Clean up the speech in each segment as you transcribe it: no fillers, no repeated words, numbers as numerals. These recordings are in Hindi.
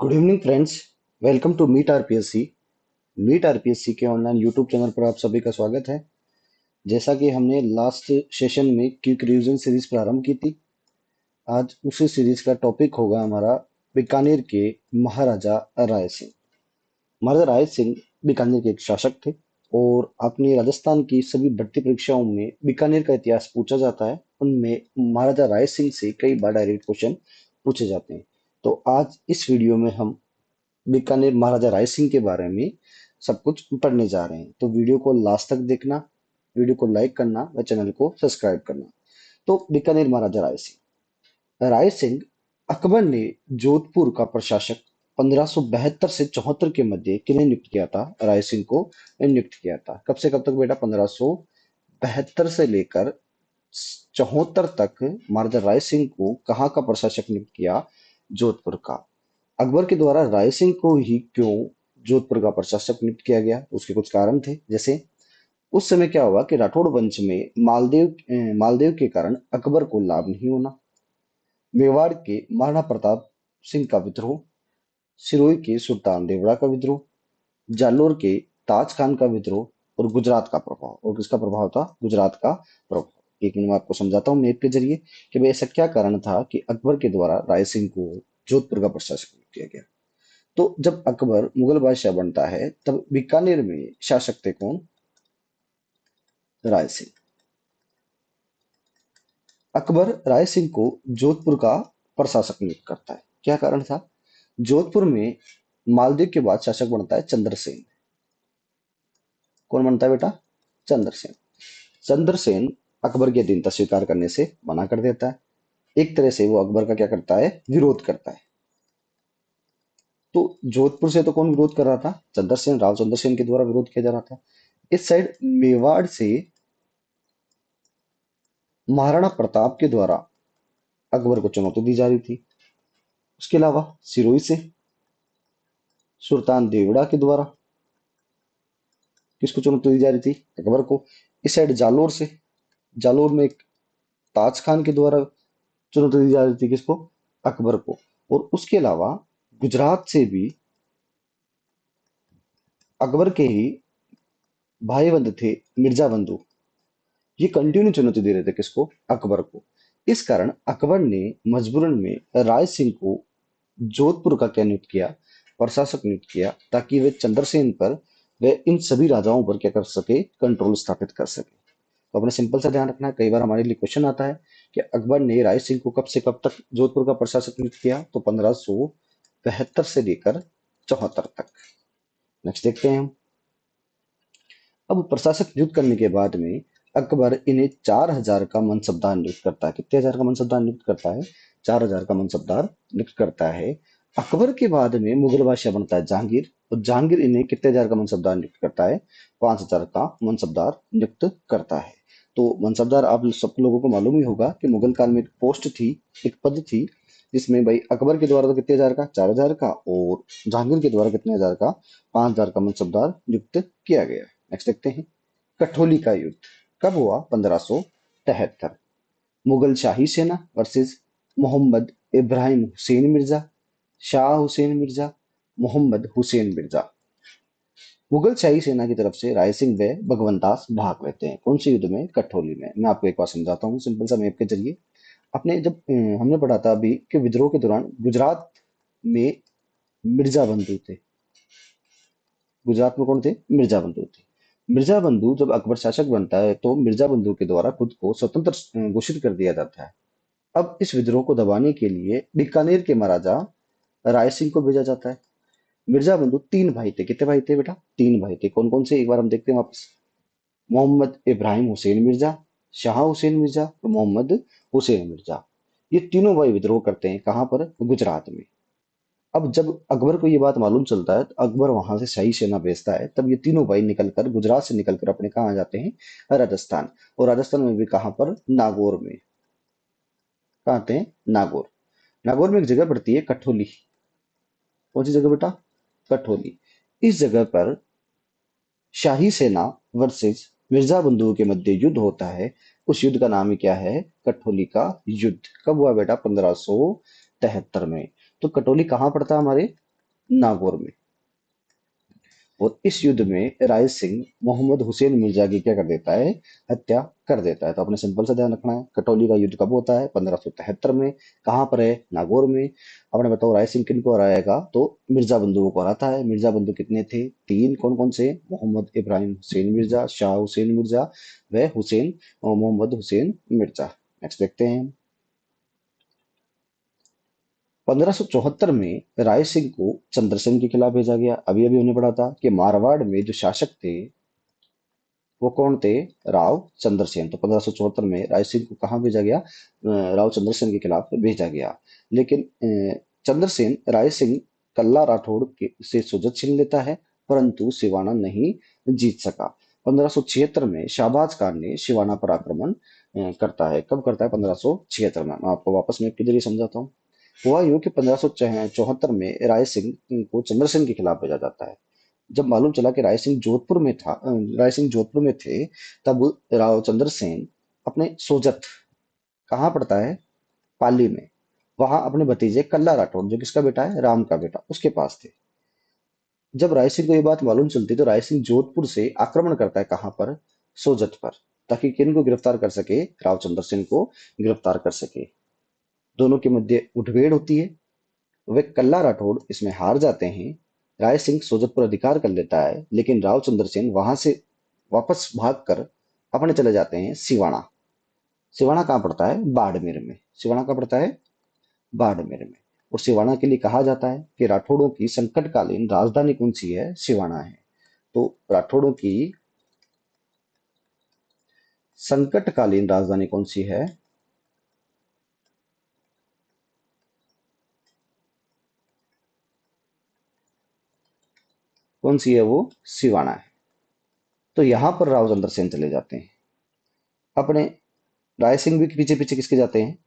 Good evening friends. Welcome to meet RPSC. Meet RPSC के ऑनलाइन यूट्यूब चैनल पर आप सभी का स्वागत है। जैसा कि हमने लास्ट सेशन में क्विक रिवीजन सीरीज प्रारंभ की थी, आज उसी सीरीज का टॉपिक होगा हमारा बीकानेर के महाराजा राय सिंह। महाराजा राय सिंह बीकानेर के एक शासक थे और अपनी राजस्थान की सभी भर्ती परीक्षाओं में बीकानेर का इतिहास पूछा जाता है। उनमें महाराजा राय सिंह से कई बार डायरेक्ट क्वेश्चन पूछे जाते हैं। तो आज इस वीडियो में हम बीकानेर महाराजा राय सिंह के बारे में सब कुछ पढ़ने जा रहे हैं। तो वीडियो को लास्ट तक देखना, वीडियो को लाइक करना व चैनल को सब्सक्राइब करना। तो बीकानेर महाराजा राय सिंह अकबर ने जोधपुर का प्रशासक 1572 से 74 के मध्य किन्हें नियुक्त किया था? राय सिंह को नियुक्त किया था। कब से कब तक बेटा? 1572 से लेकर 74 तक महाराजा राय सिंह को कहाँ का प्रशासक नियुक्त किया? जोधपुर का। अकबर के द्वारा राय सिंह को ही क्यों जोधपुर का प्रशासक नियुक्त किया गया? उसके कुछ कारण थे। जैसे उस समय क्या हुआ कि राठौड़ वंश में मालदेव के कारण अकबर को लाभ नहीं होना, मेवाड़ के महाराणा प्रताप सिंह का विद्रोह, सिरोही के सुल्तान देवड़ा का विद्रोह, जालोर के ताज खान का विद्रोह और गुजरात का प्रभाव। और किसका प्रभाव था? गुजरात का प्रभाव। एक मिनट में आपको समझाता हूँ मैप के जरिए कि भाई ऐसा क्या कारण था कि अकबर के द्वारा राय सिंह को जोधपुर का प्रशासक नियुक्त किया गया। तो जब अकबर मुगल बादशाह बनता है तब बीकानेर में शासक थे कौन? राय सिंह। अकबर राय सिंह को जोधपुर का प्रशासक नियुक्त करता है। क्या कारण था? जोधपुर में मालदीव के बाद शासक बनता है चंद्रसेन। कौन बनता है बेटा? चंद्रसेन। चंद्रसेन अकबर की अधीनता स्वीकार करने से मना कर देता है। एक तरह से वो अकबर का क्या करता है? विरोध करता है। तो जोधपुर से तो कौन विरोध कर रहा था? चंद्रसेन, राव चंद्रसेन के द्वारा विरोध किया जा रहा था। इस साइड मेवाड़ से महाराणा प्रताप के द्वारा अकबर को चुनौती दी जा रही थी। उसके अलावा सिरोही से सुल्तान देवड़ा के द्वारा किसको चुनौती दी जा रही थी? अकबर को। इस साइड जालोर से, जालोर में एक ताज खान के द्वारा चुनौती दी जा रही थी किसको? अकबर को। और उसके अलावा गुजरात से भी अकबर के ही भाई बंधु थे, मिर्जा बंधु, ये कंटिन्यू चुनौती दे रहे थे किसको? अकबर को। इस कारण अकबर ने मजबूरन में राय सिंह को जोधपुर का क्या नियुक्त किया? प्रशासक नियुक्त किया, ताकि वे चंद्रसेन पर, वे इन सभी राजाओं पर क्या कर सके? कंट्रोल स्थापित कर सके। तो अपने सिंपल सा ध्यान रखना है, कई बार हमारे लिए क्वेश्चन आता है कि अकबर ने राय सिंह को कब से कब तक जोधपुर का प्रशासक नियुक्त किया? तो 1572 से लेकर 74 तक। नेक्स्ट देखते हैं हम। अब प्रशासक नियुक्त करने के बाद में अकबर इन्हें 4000 का मनसबदार नियुक्त करता है। कितने हजार का मनसबदार नियुक्त करता है? 4000 का मनसबदार नियुक्त करता है। अकबर के बाद में मुगल बादशाह बनता है जहांगीर, और जहांगीर इन्हें कितने हजार का मनसबदार नियुक्त करता है? 5000 का मनसबदार नियुक्त करता है। तो मनसबदार आप सब लोगों को मालूम ही होगा कि मुगल काल में एक पोस्ट थी, एक पद थी, जिसमें भाई अकबर के द्वारा तो कितने हजार का? 4000 का, और जहांगीर के द्वारा कितने हजार का? 5000 का मनसबदार नियुक्त किया गया। नेक्स्ट देखते हैं। कठोली का युद्ध कब हुआ? 1573। मुगल शाही सेना वर्सेस मोहम्मद इब्राहिम हुसैन मिर्जा, शाह हुसैन मिर्जा, मोहम्मद हुसैन मिर्जा। मुगल शाही सेना की तरफ से राय सिंह व भगवंत दास भाग लेते हैं। कौन से युद्ध में? कठोली में। मैं आपको एक बार समझाता हूँ सिंपल सा मैप के जरिए। अपने जब हमने पढ़ा था अभी कि विद्रोह के दौरान गुजरात में मिर्जा बंधु थे। गुजरात में कौन थे? मिर्जा बंधु थे। मिर्जा बंधु जब अकबर शासक बनता है तो मिर्जा बंधु के द्वारा खुद को स्वतंत्र घोषित कर दिया जाता है। अब इस विद्रोह को दबाने के लिए बीकानेर के महाराजा राय सिंह को भेजा जाता है। मिर्जा बंधु तीन भाई थे। कितने भाई थे बेटा? तीन भाई थे। कौन कौन से? एक बार हम देखते हैं वापस। मोहम्मद इब्राहिम हुसैन मिर्जा, शाह हुसैन मिर्जा और मोहम्मद हुसैन मिर्जा। ये तीनों भाई विद्रोह करते हैं। कहाँ पर? गुजरात में। अब जब अकबर को ये बात मालूम चलता है तो अकबर वहां से शाही सेना भेजता है। तब ये तीनों भाई निकलकर, गुजरात से निकलकर अपने कहाँ आ जाते हैं? राजस्थान। और राजस्थान में भी कहाँ पर? नागौर में। कहाँ आते हैं? नागौर। नागौर में एक जगह पड़ती है कठोली। कौन सी जगह बेटा? कठोली। इस जगह पर शाही सेना वर्सेस मिर्जा बंधुओं के मध्य युद्ध होता है। उस युद्ध का नाम ही क्या है? कठोली का युद्ध। कब हुआ बेटा? 1573 में। तो कटोली कहाँ पड़ता है हमारे? नागौर में। और इस युद्ध में राय सिंह मोहम्मद हुसैन मिर्जा की क्या कर देता है, हत्या कर देता है। तो अपने सिंपल सा ध्यान रखना है, कटौली का युद्ध कब होता है, 1573 में। कहाँ पर है, नागौर में। अपने बताओ राय सिंह किन को हराएगा, तो मिर्जा बंधुओं को हराता है। मिर्जा बंधु कितने थे, तीन। कौन कौन से, मोहम्मद इब्राहिम हुसैन मिर्जा, शाह हुसैन मिर्जा, व हुसैन और मोहम्मद हुसैन मिर्जा। नेक्स्ट देखते हैं। 1574 में राय सिंह को चंद्रसेन के खिलाफ भेजा गया। अभी अभी उन्हें पढ़ा था कि मारवाड़ में जो शासक थे वो कौन थे, राव चंद्रसेन। तो 1574 में राय सिंह को कहाँ भेजा गया, राव चंद्रसेन के खिलाफ भेजा गया। लेकिन चंद्रसेन राय सिंह कल्ला राठौड़ से सुजत छीन लेता है, परंतु सिवाना नहीं जीत सका। 1576 में शाहबाज खान ने सिवाना पर आक्रमण करता है। कब करता है, 1576 में। मैं आपको वापस में किधर ही समझाता हूँ। हुआ यूं कि 1574 में राय सिंह को चंद्रसेन के खिलाफ भेजा जाता है। जब मालूम चला कि राय सिंह जोधपुर में थे, तब राव चंद्रसेन अपने सोजत, कहाँ पड़ता है, पाली में, वहां अपने भतीजे कल्ला राठौड़, जो किसका बेटा है, राम का बेटा, उसके पास थे। जब राय सिंह को ये बात मालूम चलती तो राय सिंह जोधपुर से आक्रमण करता है, कहाँ पर, सोजत पर, ताकि किन को गिरफ्तार कर सके, राव चंद्रसेन को गिरफ्तार कर सके। दोनों के मध्य मुठभेड़ होती है। वे कल्ला राठौड़ इसमें हार जाते हैं। राय सिंह सोजत पर अधिकार कर लेता है, लेकिन राव चंद्रसेन वहां से वापस भागकर अपने चले जाते हैं सिवाना। सिवाना कहाँ पड़ता है, बाड़मेर में। सिवाना कहाँ पड़ता है, बाड़मेर में। और सिवाना के लिए कहा जाता है कि राठौड़ों की संकटकालीन राजधानी कौन सी है, सिवाना है। तो राठौड़ों की संकटकालीन राजधानी कौन सी है, कौन सी है वो, सिवाना है। तो यहां पर राव चंद्रसेन चले जाते हैं अपने। राय सिंह भी पीछे पीछे किसके जाते हैं,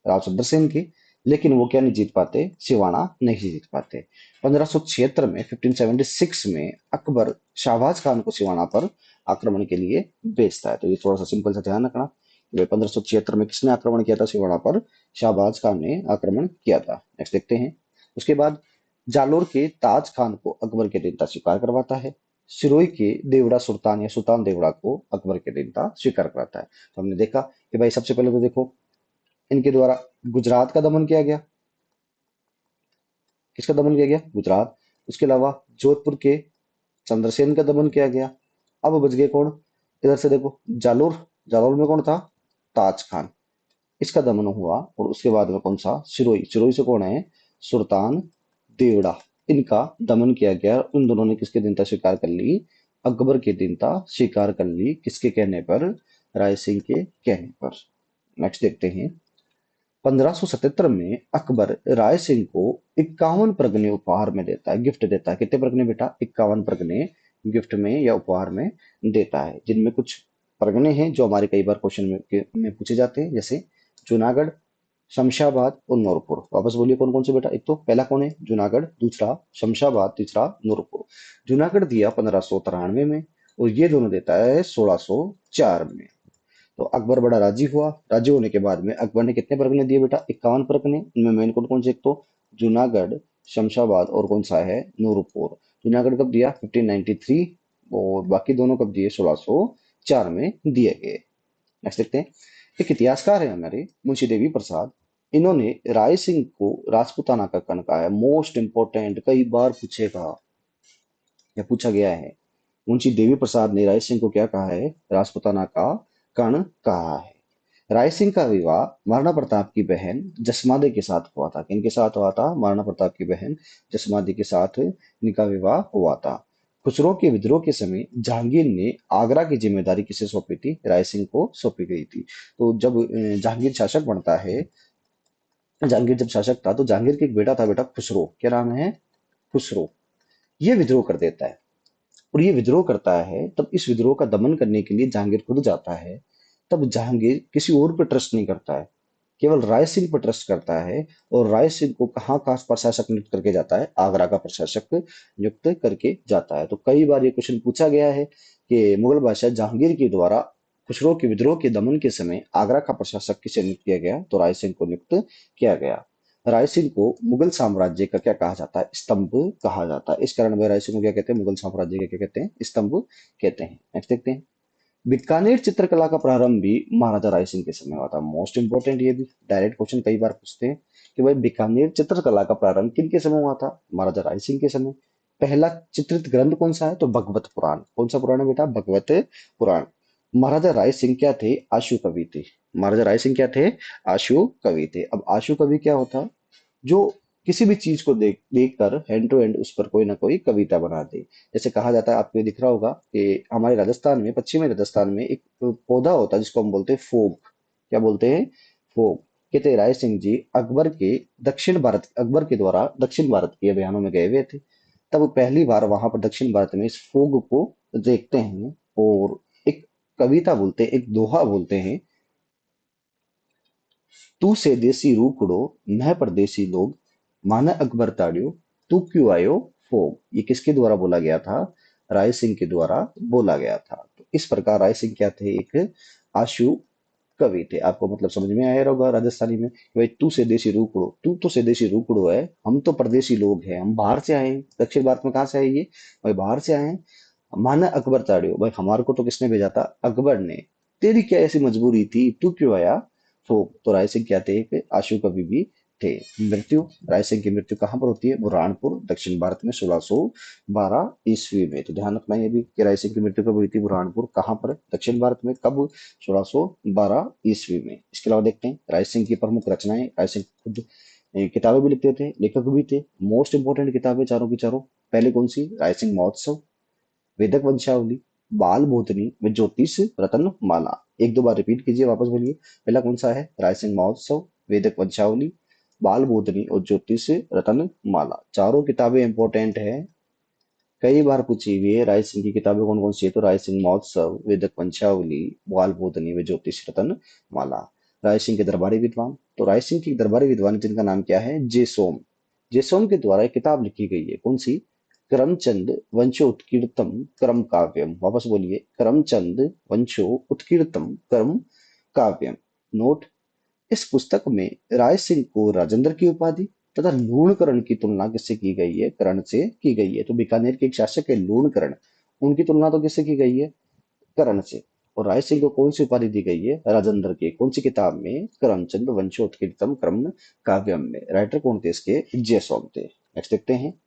राव चंद्रसेन की। लेकिन वो क्या नहीं जीत पाते, सिवाना नहीं जीत पाते। 1576 में 1576 में अकबर शाहबाज खान को सिवाना पर आक्रमण के लिए भेजता है। तो ये थोड़ा सा सिंपल सा ध्यान रखना। 1576 में किसने आक्रमण किया था सिवाना पर, शाहबाज खान ने आक्रमण किया था। नेक्स्ट देखते हैं। उसके बाद जालोर के ताज खान को अकबर के देवता स्वीकार करवाता है। सिरोही के देवड़ा सुल्तान या सुल्तान देवड़ा को अकबर के देवता स्वीकार कराता है। तो हमने देखा कि भाई सबसे पहले तो देखो, इनके द्वारा गुजरात का दमन किया गया। किसका दमन किया गया, गुजरात। उसके अलावा जोधपुर के चंद्रसेन का दमन किया गया। अब बच गए कौन, इधर से देखो, जालोर। जालोर में कौन था, ताज खान, इसका दमन हुआ। और उसके बाद में कौन सा, सिरोही। सिरोही से कौन है, सुल्तान देवड़ा, इनका दमन किया गया। उन दोनों ने किसके दीनता स्वीकार कर ली, अकबर की दीनता स्वीकार कर ली। किसके कहने पर, राय सिंह के कहने पर। नेक्स्ट देखते हैं। 1577 में अकबर राय सिंह को 51 परगने उपहार में देता है, गिफ्ट देता है। कितने परगने बेटा, 51 परगने गिफ्ट में या उपहार में देता है। जिनमें कुछ परगने हैं जो हमारे कई बार क्वेश्चन में पूछे जाते हैं, जैसे जूनागढ़, शमशाबाद और नूरपुर। वापस बोलिए कौन कौन से बेटा, एक तो पहला कौन है, जूनागढ़, दूसरा शमशाबाद, तीसरा नूरपुर। जूनागढ़ दिया 1593 में, और ये दोनों देता है 1604 में। तो अकबर बड़ा राजी हुआ। राजी होने के बाद में अकबर ने कितने परगने दिए बेटा, 51 परगने। इनमें मेन कौन कौन से, एक तो जूनागढ़, शमशाबाद और कौन सा है, नूरपुर। जूनागढ़ कब दिया, 1593। और बाकी दोनों कब दिए, 1604 में दिए गए। नेक्स्ट देखते हैं। एक इतिहासकार है हमारे मुंशी देवी प्रसाद, इन्होंने राय सिंह को राजपूताना का कण कहा है। मोस्ट इंपोर्टेंट, कई बार पूछेगा या पूछा गया है। मुंशी देवी प्रसाद ने राय सिंह को क्या कहा है, राजपूताना का कर्ण कहा है। राय सिंह का विवाह महाराणा प्रताप की बहन जसमादे के साथ हुआ था। किनके साथ हुआ था, महाराणा प्रताप की बहन जसमादे के साथ इनका विवाह हुआ था। खुसरो के विद्रोह के समय जहांगीर ने आगरा की जिम्मेदारी किसे सौंपी थी, राय सिंह को सौंपी गई थी। तो जब जहांगीर शासक बनता है, जहांगीर जब शासक था तो जहांगीर के एक बेटा था बेटा खुसरो, क्या नाम है, खुसरो। ये विद्रोह कर देता है। और ये विद्रोह करता है, तब इस विद्रोह का दमन करने के लिए जहांगीर खुद जाता है। तब जहांगीर किसी और पर ट्रस्ट नहीं करता है, केवल राय सिंह पर ट्रस्ट करता है। और राय सिंह को कहाँ का प्रशासक नियुक्त करके जाता है, आगरा का प्रशासक नियुक्त करके जाता है। तो कई बार ये क्वेश्चन पूछा गया है कि मुगल बादशाह जहांगीर के द्वारा खुसरो के विद्रोह के दमन के समय आगरा का प्रशासक किसे नियुक्त किया गया, तो राय सिंह को नियुक्त किया गया। राय सिंह को मुगल साम्राज्य का क्या कहा जाता है? स्तंभ कहा जाता है। इस कारण वह राय सिंह को क्या कहते हैं? मुगल साम्राज्य का क्या कहते हैं? स्तंभ कहते हैं। नेक्स्ट देखते हैं। बीकानेर चित्रकला का प्रारंभ भी महाराजा राय सिंह के समय हुआ था। मोस्ट इंपोर्टेंट, ये भी डायरेक्ट क्वेश्चन कई बार पूछते हैं कि भाई बीकानेर चित्रकला का प्रारंभ किन के समय हुआ था? महाराजा राय सिंह के समय। पहला चित्रित ग्रंथ कौन सा है? तो भगवत पुराण। कौन सा पुराण है बेटा? भगवत पुराण। महाराजा राय सिंह क्या थे? आशु कवि थे। महाराजा राय सिंह क्या थे? आशु कवि थे। अब आशु कवि क्या होता है? जो किसी भी चीज को देख देख कर हैंड टू हैंड उस पर कोई ना कोई कविता बना दे। जैसे कहा जाता है, आपको ये दिख रहा होगा कि हमारे राजस्थान में, पश्चिमी राजस्थान में एक पौधा होता है जिसको हम बोलते हैं फोग। क्या बोलते हैं? फोग। कहते राय सिंह जी अकबर के द्वारा दक्षिण भारत के अभियानों में गए हुए थे। तब पहली बार वहां पर दक्षिण भारत में इस फोग को देखते हैं और एक कविता बोलते हैं, एक दोहा बोलते हैं। तू से देसी रूखड़ो, मैं परदेसी लोग, माना अकबर ताड़ियो, तू क्यों आयो फोग। ये किसके द्वारा बोला गया था? राय सिंह के द्वारा बोला गया था। तो इस प्रकार राय सिंह क्या थे? एक आशु कवि थे। आपको मतलब समझ में आया होगा राजस्थानी में कि भाई तू से देशी रूखड़ो, तू तो से देशी रूखड़ो है, हम तो परदेसी लोग हैं, हम बाहर से आए हैं। दक्षिण भारत में कहाँ से आए ये? भाई बाहर से आए हैं। माना अकबर ताड़ियो, भाई हमारे को तो किसने भेजा था? अकबर ने। तेरी क्या ऐसी मजबूरी थी, तू क्यों आया? तो राय सिंह क्या थे? एक आशु कवि भी थे। मृत्यु, राय सिंह की मृत्यु कहाँ पर होती है? बुरहानपुर, दक्षिण भारत में 1612 ईस्वी में। तो ध्यान रखना ये भी कि राय सिंह की मृत्यु कब हुई थी? बुरहानपुर। कहाँ पर? दक्षिण भारत में। कब? 1612 ईस्वी में। इसके अलावा देखते हैं राय सिंह की प्रमुख रचनाएं। राय सिंह खुद किताबें भी लिखते थे, लेखक भी थे। मोस्ट इंपोर्टेंट किताबें चारों की चारों। पहले कौन सी? राय सिंह महोत्सव, वेदक वंशावली, बाल बोधनी व ज्योतिष रतन माला। एक दो बार रिपीट कीजिए, वापस बोलिए। पहला कौन सा है? रायसिंह महोत्सव, वेदक वंशावली, बाल बोधनी और ज्योतिष रतन माला। चारों किताबें इंपॉर्टेंट है, कई बार पूछी हुई है। राय सिंह की किताबें कौन कौन सी है? तो राय सिंह महोत्सव, वेदक वंशावली, बाल बोधनी व ज्योतिष रतन माला। राय सिंह के दरबारी विद्वान। तो राय सिंह के दरबारी विद्वान जिनका नाम क्या है? जेसोम। जेसोम के द्वारा एक किताब लिखी गई है, कौन सी? करमचंद वंशोत्कीर्तम क्रम काव्यम। वापस बोलिए, करमचंद वंशो उत्कीर्तम क्रम काव्यम। नोट, इस पुस्तक में राय सिंह को राजेंद्र की उपाधि तथा लूणकरण की तुलना किससे की गई है? कर्ण से की गई है। तो बीकानेर के एक शासक है लूणकरण, उनकी तुलना तो किससे की गई है? कर्ण से। और राय सिंह को कौन सी उपाधि दी गई है? राजेंद्र की। कौन सी किताब में? करमचंद वंशोत्कीर्तम क्रम काव्यम में। राइटर कौन थे इसके? जयसोम थे। नेक्स्ट देखते हैं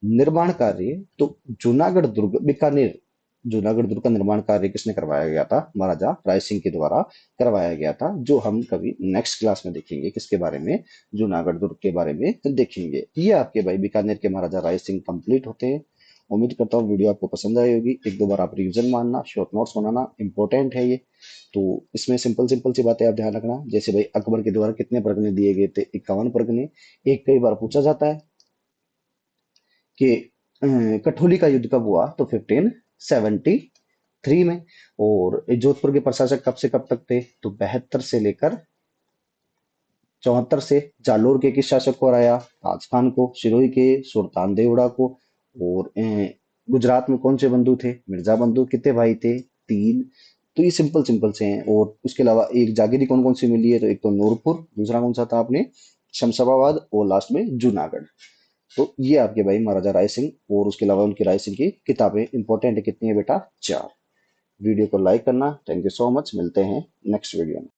निर्माण कार्य। तो जूनागढ़ दुर्ग, बीकानेर, जूनागढ़ दुर्ग का निर्माण कार्य किसने करवाया गया था? महाराजा राय सिंह के द्वारा करवाया गया था, जो हम कभी नेक्स्ट क्लास में देखेंगे। किसके बारे में? जूनागढ़ दुर्ग के बारे में देखेंगे। ये आपके भाई बीकानेर के महाराजा राय सिंह कंप्लीट होते हैं। उम्मीद करता हूँ वीडियो आपको पसंद आई होगी। एक दो बार आप रिवीजन मानना, शॉर्ट नोट्स बनाना, इंपॉर्टेंट है ये। तो इसमें सिंपल सिंपल सी बातें आप ध्यान रखना। जैसे भाई अकबर के द्वारा कितने परगने दिए गए थे? 51 परगने। एक कई बार पूछा जाता है कि कठोली का युद्ध कब हुआ? तो 1573 में। और जोधपुर के प्रशासक कब से कब तक थे? तो 72 से लेकर 74 से। जालोर के किस शासक को हराया? ताज खान को। सिरोही के सुल्तान देवड़ा को। और गुजरात में कौन से बंधु थे? मिर्जा बंधु। कितने भाई थे? 3। तो ये सिंपल सिंपल से हैं। और उसके अलावा एक जागीरी कौन कौन सी मिली है? तो एक तो नूरपुर, दूसरा कौन सा था आपने? शमशाबाद, और लास्ट में जूनागढ़। तो ये आपके भाई महाराजा राय सिंह। और उसके अलावा उनकी राय सिंह की किताबें इंपॉर्टेंट है, कितनी है बेटा? 4। वीडियो को लाइक करना। थैंक यू सो मच, मिलते हैं नेक्स्ट वीडियो में।